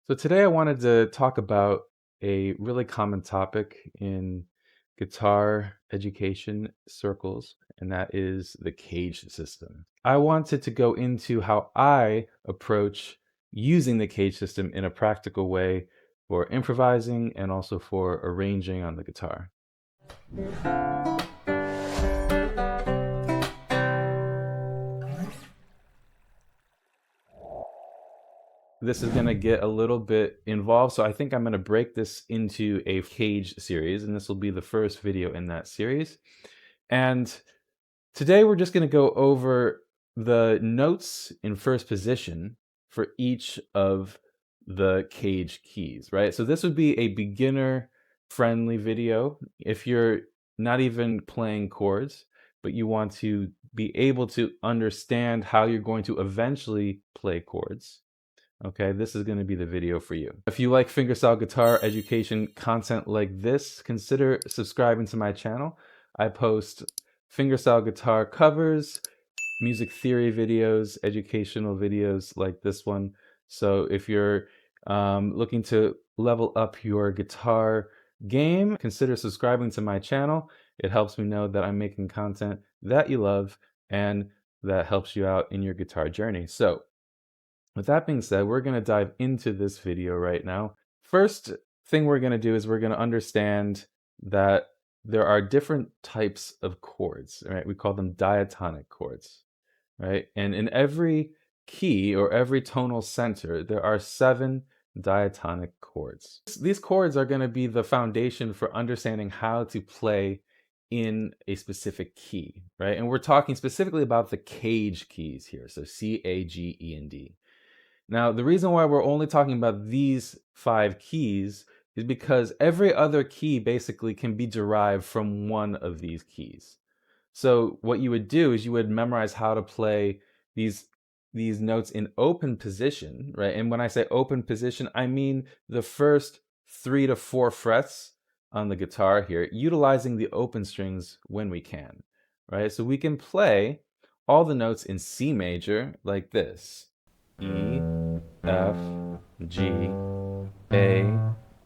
So today I wanted to talk about a really common topic in guitar education circles, and that is the CAGED system. I wanted to go into how I approach using the CAGED system in a practical way for improvising and also for arranging on the guitar. This is going to get a little bit involved, so I think I'm going to break this into a CAGED series, and this will be the first video in that series. And today we're just going to go over the notes in first position for each of the CAGED keys, right? So this would be a beginner friendly video if you're not even playing chords, but you want to be able to understand how you're going to eventually play chords. Okay, this is going to be the video for you. If you like fingerstyle guitar education content like this, consider subscribing to my channel. I post fingerstyle guitar covers, music theory videos, educational videos like this one. So if you're looking to level up your guitar game, consider subscribing to my channel. It helps me know that I'm making content that you love and that helps you out in your guitar journey. So with that being said, we're going to dive into this video right now. First thing we're going to do is we're going to understand that there are different types of chords, right? We call them diatonic chords, right? And in every key or every tonal center, there are 7 diatonic chords. These chords are going to be the foundation for understanding how to play in a specific key, right? And we're talking specifically about the CAGED keys here, so C, A, G, E, and D. Now, the reason why we're only talking about these 5 keys is because every other key basically can be derived from one of these keys. So what you would do is you would memorize how to play these notes in open position, right? And when I say open position, I mean the first 3 to 4 frets on the guitar here, utilizing the open strings when we can, right? So we can play all the notes in C major like this. E, F, G, A,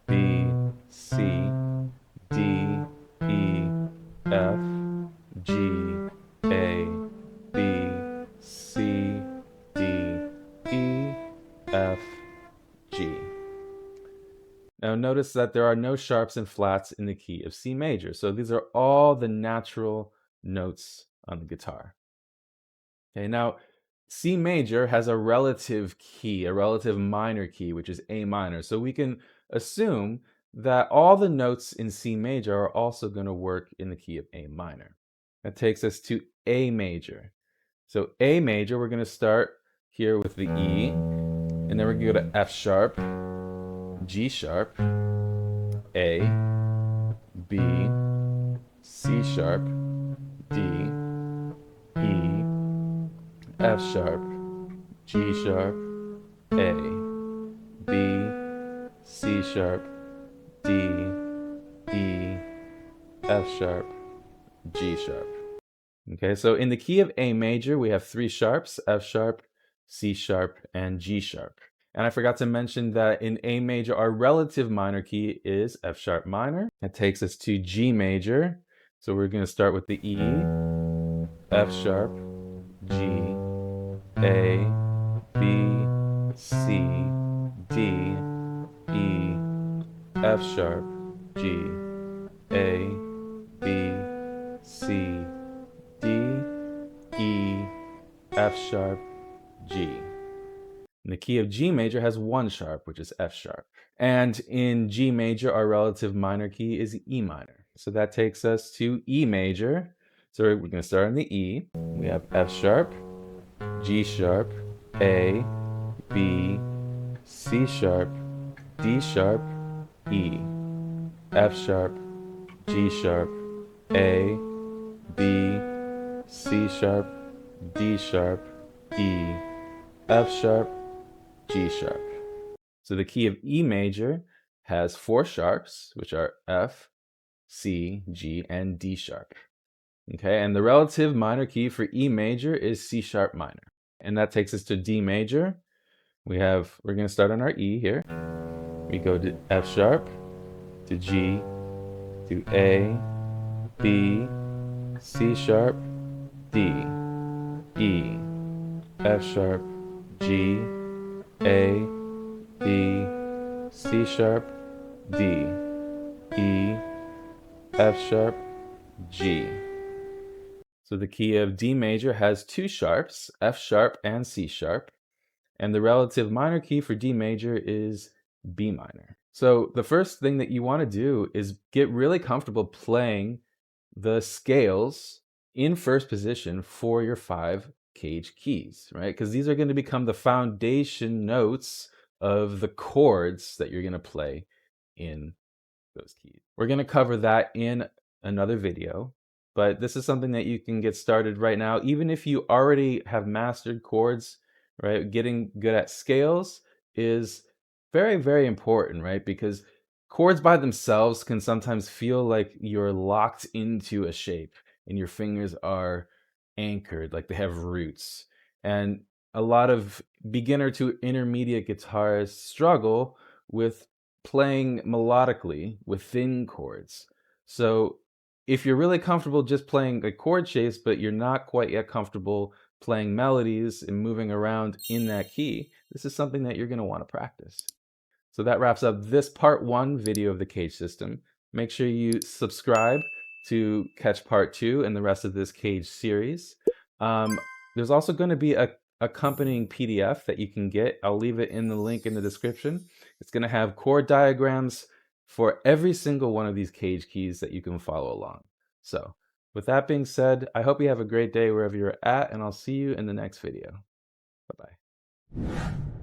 B, C, D, E, F, G, A, B, C, D, E, F, G. Now notice that there are no sharps and flats in the key of C major. So these are all the natural notes on the guitar. Okay, now C major has a relative key, a relative minor key, which is A minor. So we can assume that all the notes in C major are also going to work in the key of A minor. That takes us to A major. So A major, we're going to start here with the E, and then we're going to go to F sharp, G sharp, A, B, C sharp, D, E, F sharp, G sharp, A, B, C sharp, D, E, F sharp, G sharp. Okay, so in the key of A major, we have 3 sharps, F sharp, C sharp, and G sharp. And I forgot to mention that in A major, our relative minor key is F sharp minor. That takes us to G major. So we're going to start with the E, F sharp, G, A, B, C, D, E, F sharp, G, A, B, C, D, E, F sharp, G. And the key of G major has 1 sharp, which is F sharp. And in G major, our relative minor key is E minor. So that takes us to E major. So we're going to start on the E. We have F sharp, G sharp, A, B, C sharp, D sharp, E, F sharp, G sharp, A, B, C sharp, D sharp, E, F sharp, G sharp. So the key of E major has 4 sharps, which are F, C, G, and D sharp. Okay, and the relative minor key for E major is C sharp minor. And that takes us to D major. We're going to start on our E here. We go to F sharp, to G, to A, B, C sharp, D, E, F sharp, G, A, B, C sharp, D, E, F sharp, G. So the key of D major has two sharps, F sharp and C sharp, and the relative minor key for D major is B minor. So the first thing that you want to do is get really comfortable playing the scales in first position for your 5 CAGED keys, right? Because these are going to become the foundation notes of the chords that you're going to play in those keys. We're going to cover that in another video, but this is something that you can get started right now. Even if you already have mastered chords, right? Getting good at scales is very, very important, right? Because chords by themselves can sometimes feel like you're locked into a shape and your fingers are anchored, like they have roots. And a lot of beginner to intermediate guitarists struggle with playing melodically within chords. So if you're really comfortable just playing a chord shapes, but you're not quite yet comfortable playing melodies and moving around in that key, this is something that you're going to want to practice. So that wraps up this part 1 video of the CAGED system. Make sure you subscribe to catch part 2 and the rest of this CAGED series. There's also going to be a accompanying PDF that you can get. I'll leave it in the link in the description. It's going to have chord diagrams for every single one of these CAGED keys that you can follow along. So with that being said, I hope you have a great day wherever you're at, and I'll see you in the next video. Bye-bye.